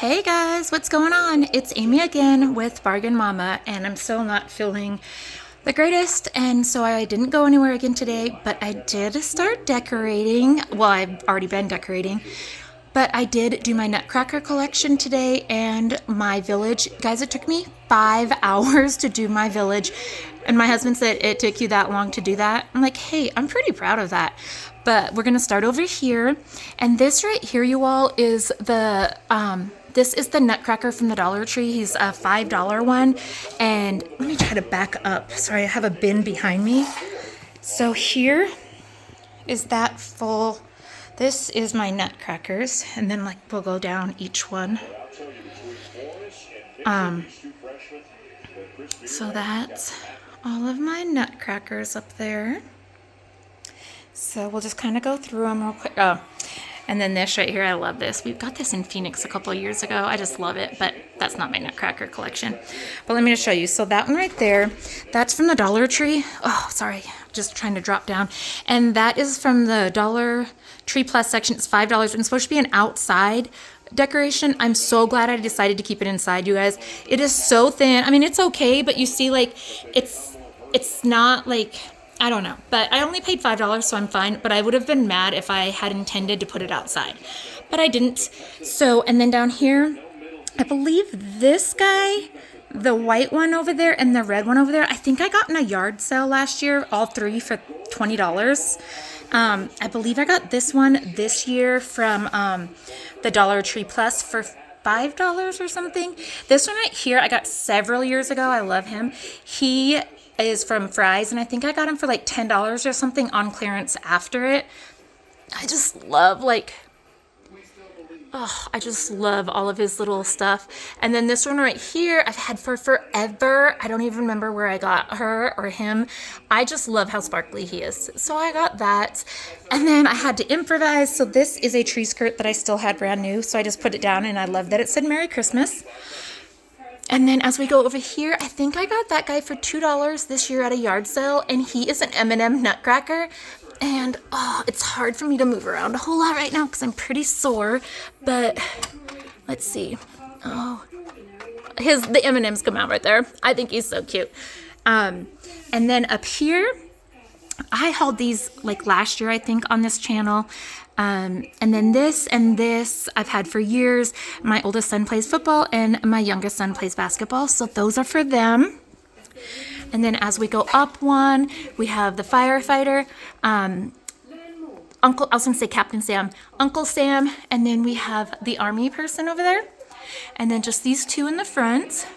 Hey guys, what's going on? It's Amy again with Bargain Mama, and I'm still not feeling the greatest, and so I didn't go anywhere again today, but I did start decorating. Well, I've already been decorating, but I did do my nutcracker collection today and my village. Guys, it took me 5 hours to do my village, and my husband said it took you that long to do that. I'm like, hey, I'm pretty proud of that. But we're gonna start over here, and this right here, you all, is the this is the nutcracker from the Dollar Tree. He's a $5 one, and let me try to back up. Sorry, I have a bin behind me. So here is that full. This is my nutcrackers, and then like we'll go down each one. So that's all of my nutcrackers up there. So we'll just kind of go through them real quick. Oh, and then this right here, I love this. We got this in Phoenix a couple of years ago. I just love it, but that's not my nutcracker collection. But let me just show you. So that one right there, that's from the Dollar Tree. Oh, sorry, just trying to drop down. And that is from the Dollar Tree Plus section. It's $5, and it's supposed to be an outside decoration. I'm so glad I decided to keep it inside, you guys. It is so thin. I mean, it's okay, but you see, like, it's not like, I don't know, but I only paid $5, so I'm fine. But I would have been mad if I had intended to put it outside, but I didn't. So, and then down here, I believe this guy, the white one over there and the red one over there, I think I got in a yard sale last year, all three for $20. I believe I got this one this year from the Dollar Tree Plus for $5 or something. This one right here, I got several years ago. I love him. He is from Fry's, and I think I got him for like $10 or something on clearance after it. I just love, like, oh, I just love all of his little stuff. And then this one right here, I've had for forever. I don't even remember where I got her or him. I just love how sparkly he is. So I got that. And then I had to improvise. So this is a tree skirt that I still had brand new. So I just put it down, and I love that it said Merry Christmas. And then as we go over here, I think I got that guy for $2 this year at a yard sale, and he is an M&M nutcracker. And oh, it's hard for me to move around a whole lot right now because I'm pretty sore. But let's see. Oh, the M&Ms come out right there. I think he's so cute. And then up here, I hauled these like last year, I think, on this channel. And then this and this I've had for years. My oldest son plays football and my youngest son plays basketball, so those are for them. And then as we go up one, we have the firefighter, I was gonna say Captain Sam, Uncle Sam, and then we have the army person over there, and then just these two in the front.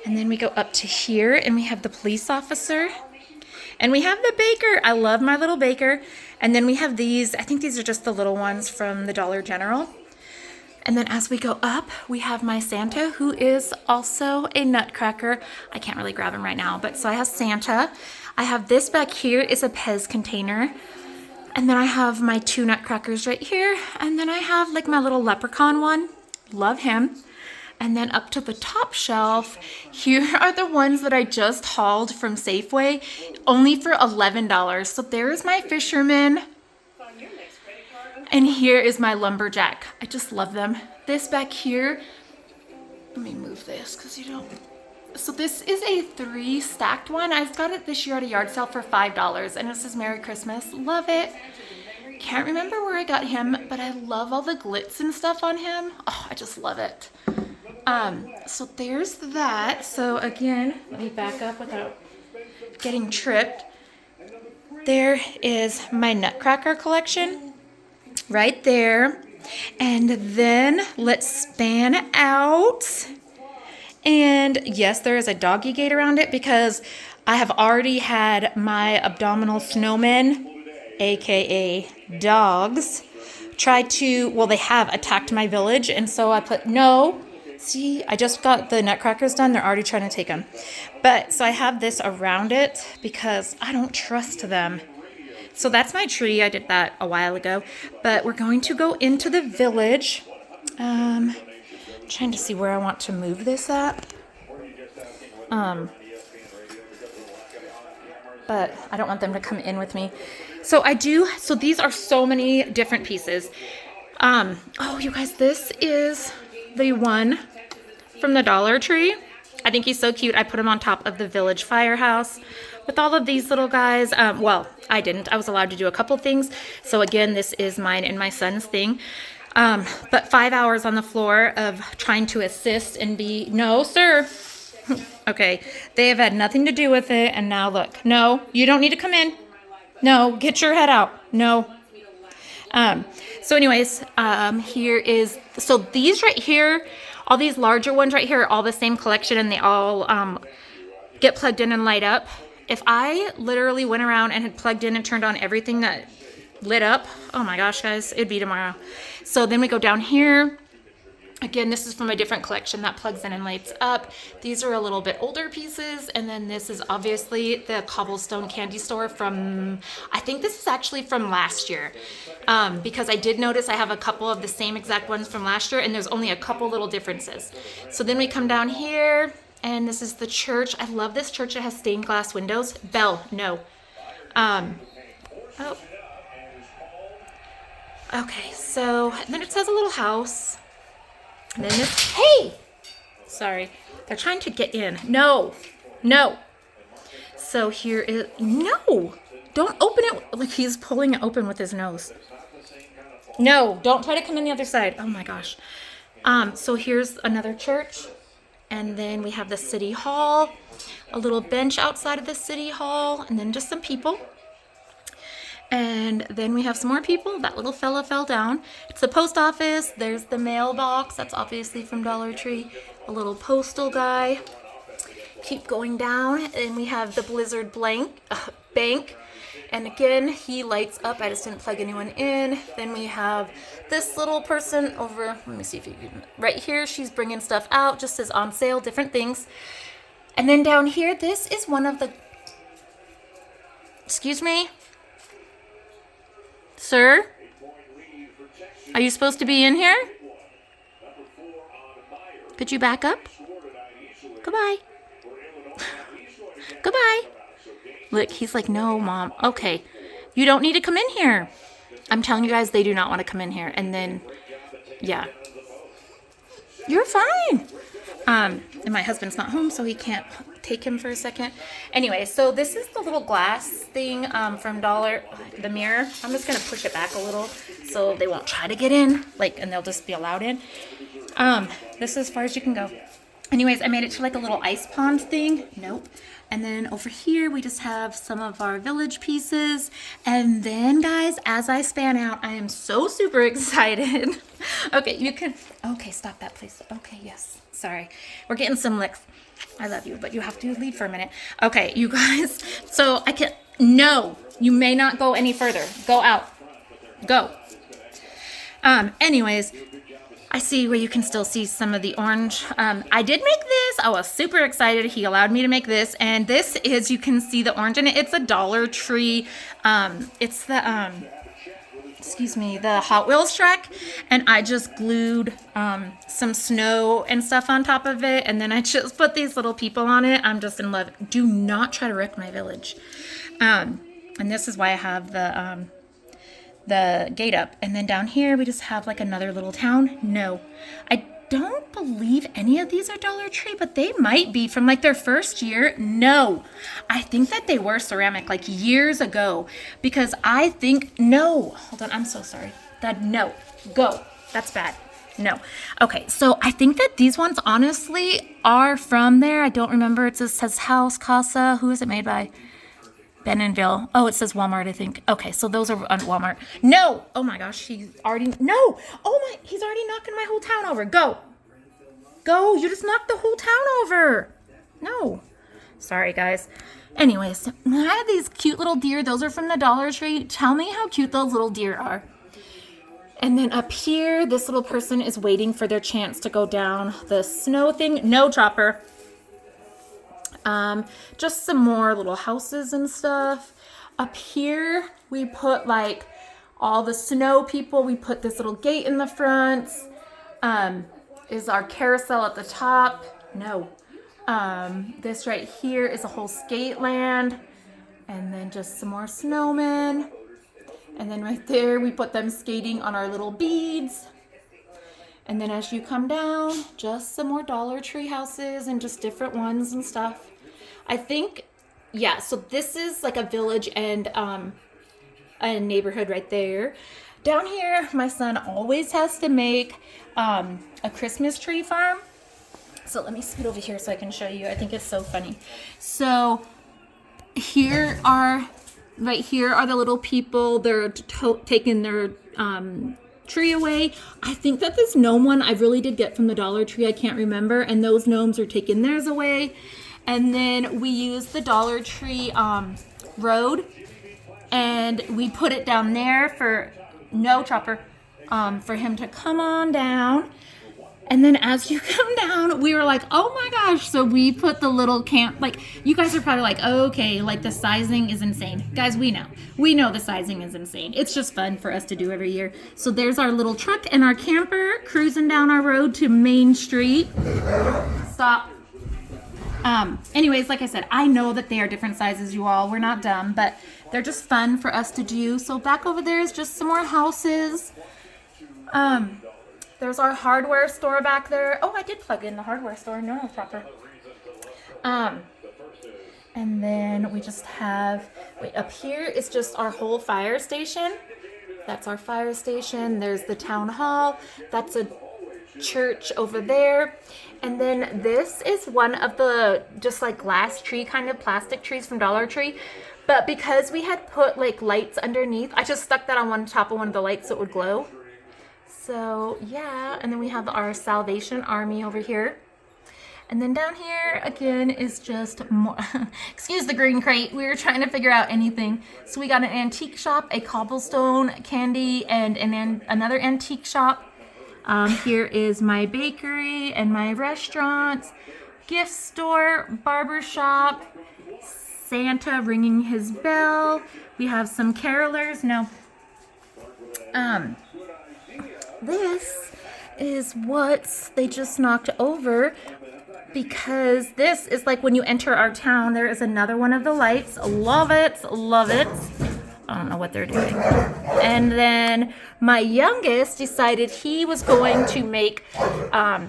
And then we go up to here, and we have the police officer. And we have the baker. I love my little baker. And then we have these. I think these are just the little ones from the Dollar General. And then as we go up, we have my Santa, who is also a nutcracker. I can't really grab him right now, but so I have Santa. I have this back here is a Pez container. And then I have my two nutcrackers right here. And then I have like my little leprechaun one. Love him. And then up to the top shelf, here are the ones that I just hauled from Safeway, only for $11. So there's my fisherman, and here is my lumberjack. I just love them. This back here, let me move this because you don't. So this is a 3 stacked one. I got it this year at a yard sale for $5, and it says Merry Christmas. Love it. Can't remember where I got him, but I love all the glitz and stuff on him. Oh, I just love it. So there's that. So again, let me back up without getting tripped. There is my nutcracker collection right there. And then let's span out. And yes, there is a doggy gate around it because I have already had my abdominal snowmen, aka dogs, try to, well, they have attacked my village. And so I put no. See, I just got the nutcrackers done. They're already trying to take them. But so I have this around it because I don't trust them. So that's my tree. I did that a while ago. But we're going to go into the village. Trying to see where I want to move this at. But I don't want them to come in with me. So these are so many different pieces. Oh, you guys, this is the one from the Dollar Tree. I think he's so cute. I put him on top of the Village Firehouse with all of these little guys. Well, I didn't. I was allowed to do a couple things. So again, this is mine and my son's thing. But 5 hours on the floor of trying to assist and be, no, sir. Okay, they have had nothing to do with it. And now look, no, you don't need to come in. No, get your head out. No. So anyways, here is, so these right here, all these larger ones right here are all the same collection, and they all get plugged in and light up. If I literally went around and had plugged in and turned on everything that lit up, oh my gosh, guys, it'd be tomorrow. So then we go down here. Again, this is from a different collection that plugs in and lights up. These are a little bit older pieces. And then this is obviously the Cobblestone Candy Store from, I think this is actually from last year. Because I did notice I have a couple of the same exact ones from last year, and there's only a couple little differences. So then we come down here, and this is the church. I love this church. It has stained glass windows. Belle, no. Oh. Okay, so then it says a little house. And then this, hey! Sorry, they're trying to get in. No, no. So here is, no! Don't open it, like he's pulling it open with his nose. No, don't try to come in the other side. Oh my gosh. So here's another church. And then we have the city hall, a little bench outside of the city hall, and then just some people. And then we have some more people. That little fella fell down. It's the post office. There's the mailbox. That's obviously from Dollar Tree. A little postal guy. Keep going down. And we have the Blizzard Bank. And again, he lights up. I just didn't plug anyone in. Then we have this little person over. Let me see if you can. Right here, she's bringing stuff out. Just says on sale, different things. And then down here, this is one of the. Excuse me? Sir? Are you supposed to be in here? Could you back up? Goodbye. Goodbye. Look, he's like, no, Mom. Okay. You don't need to come in here. I'm telling you guys, they do not want to come in here. And then, yeah. You're fine. And my husband's not home, so he can't take him for a second. Anyway, so this is the little glass thing from the mirror. I'm just going to push it back a little so they won't try to get in, and they'll just be allowed in. This is as far as you can go. Anyways, I made it to like a little ice pond thing. Nope. And then over here, we just have some of our village pieces. And then, guys, as I span out, I am so super excited. Okay, stop that, please. Okay, yes. Sorry. We're getting some licks. I love you, but you have to leave for a minute. Okay, you guys. So no, you may not go any further. Go out. Go. Anyways, I see where you can still see some of the orange. I did make this. I was super excited. He allowed me to make this. And this is, you can see the orange in it. It's a Dollar Tree. It's the, the Hot Wheels track. And I just glued some snow and stuff on top of it. And then I just put these little people on it. I'm just in love. Do not try to wreck my village. And this is why I have the gate up. And then down here we just have like another little town. No, I don't believe any of these are Dollar Tree, but they might be from like their first year. No, I think that they were ceramic like years ago, because I think, no, hold on, I'm so sorry. No, go. That's bad. No. Okay, so I think that these ones honestly are from there. I don't remember. It just says House, Casa. Who is it made by? Bentonville. Oh, it says Walmart, I think. Okay, so those are on Walmart. No! Oh my gosh, he's already knocking my whole town over. Go! Go! You just knocked the whole town over! No. Sorry, guys. Anyways, I have these cute little deer. Those are from the Dollar Tree. Tell me how cute those little deer are. And then up here, this little person is waiting for their chance to go down the snow thing. No, Chopper. Just some more little houses and stuff. Up here, we put like all the snow people. We put this little gate in the front. Is our carousel at the top? No. This right here is a whole skate land. And then just some more snowmen. And then right there, we put them skating on our little beads. And then as you come down, just some more Dollar Tree houses and just different ones and stuff. I think, yeah, so this is like a village and a neighborhood right there. Down here, my son always has to make a Christmas tree farm. So let me scoot over here so I can show you. I think it's so funny. So right here are the little people. They're taking their tree away. I think that this gnome one I really did get from the Dollar Tree. I can't remember. And those gnomes are taking theirs away. And then we use the Dollar Tree road, and we put it down there for for him to come on down. And then as you come down, we were like, oh my gosh. So we put the little camp, like, you guys are probably like, oh, okay, like the sizing is insane. Guys, we know the sizing is insane. It's just fun for us to do every year. So there's our little truck and our camper cruising down our road to Main Street. Stop. Anyways, like I said, I know that they are different sizes, you all. We're not dumb, but they're just fun for us to do. So back over there is just some more houses. There's our hardware store back there. Oh, I did plug in the hardware store. No, proper. And then we just have, up here is just our whole fire station. That's our fire station. There's the town hall. That's a church over there. And then this is one of the just like glass tree kind of plastic trees from Dollar Tree. But because we had put like lights underneath, I just stuck that on one top of one of the lights so it would glow. So yeah, and then we have our Salvation Army over here. And then down here again is just more, excuse the green crate, we were trying to figure out anything. So we got an antique shop, a cobblestone candy, and another antique shop. Here is my bakery and my restaurant, gift store, barber shop, Santa ringing his bell. We have some carolers. No. This is what they just knocked over, because this is like when you enter our town, there is another one of the lights. Love it, love it. I don't know what they're doing. And then my youngest decided he was going to make a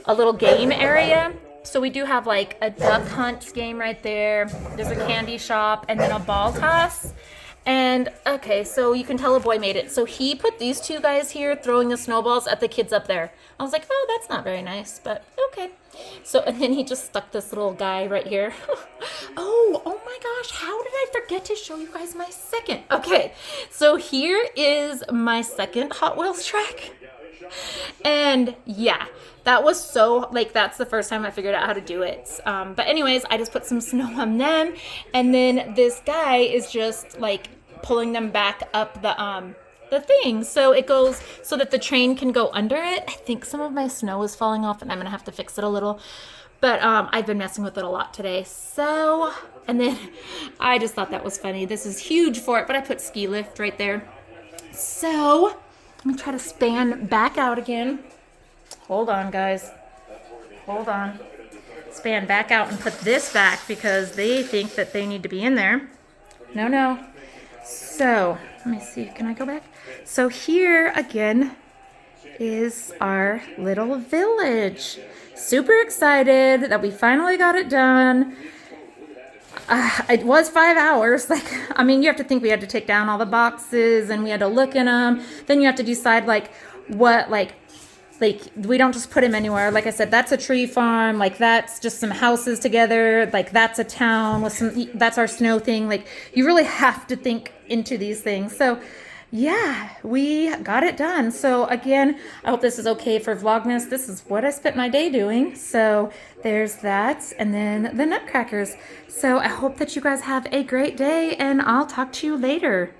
little game area. So we do have like a duck hunt game right there. There's a candy shop and then a ball toss. And okay, so you can tell a boy made it. So he put these two guys here throwing the snowballs at the kids up there. I was like, oh, that's not very nice, but okay. So, and then he just stuck this little guy right here. Oh my gosh, how did I forget to show you guys my second? Okay, so here is my second Hot Wheels track. And yeah, that was so, like, that's the first time I figured out how to do it. But anyways, I just put some snow on them. And then this guy is just like pulling them back up the thing. So it goes so that the train can go under it. I think some of my snow is falling off and I'm going to have to fix it a little. But I've been messing with it a lot today. So, and then I just thought that was funny. This is huge for it, but I put ski lift right there. So let me try to span back out again. Hold on, guys. Hold on. Span back out and put this back because they think that they need to be in there. No. So, let me see. Can I go back? So here, again, is our little village. Super excited that we finally got it done. It was 5 hours. Like, I mean, you have to think we had to take down all the boxes and we had to look in them. Then you have to decide, like, what, like, we don't just put them anywhere. Like I said, that's a tree farm. Like, that's just some houses together. Like, that's a town with some, that's our snow thing. Like, you really have to think into these things. So, yeah, we got it done. So, again, I hope this is okay for Vlogmas. This is what I spent my day doing. So, there's that. And then the nutcrackers. So, I hope that you guys have a great day, and I'll talk to you later.